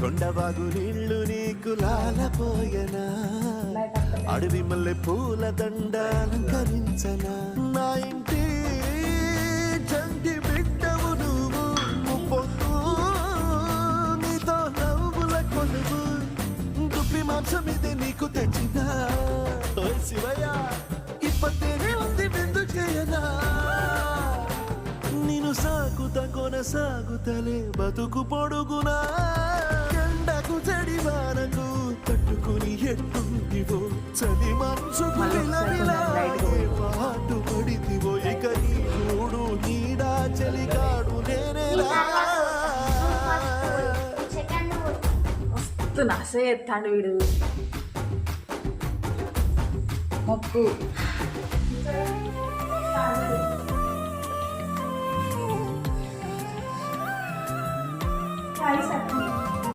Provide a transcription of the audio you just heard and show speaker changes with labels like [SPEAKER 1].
[SPEAKER 1] కొండవాగు నీళ్లు నీకు లాలపోయనా అడవి మల్లె పూల దండ అలంకరించనా నా ఇంటి చంటి బిడ్డవు నువ్వు పొద్దు నీతో నవ్వుల కొలువు దుప్పి మాంసం ఇది నీకు తెచ్చినా శివయ్య ఇప్పటినే ఉంది విందు చేయనా నిన్ను సాగుతా కొనసాగుతలే బతుకు పొడుగునా ఎండకు చెడి వానకు తట్టుకుని ఎట్టుందివో చలి మనసుకు పాటు పడితివో ఇక నీ మూడు నీడా చలిగాడు నేనేలా
[SPEAKER 2] నస ఎత్తాడు వీడు మొక్కు
[SPEAKER 3] Hi, Sati.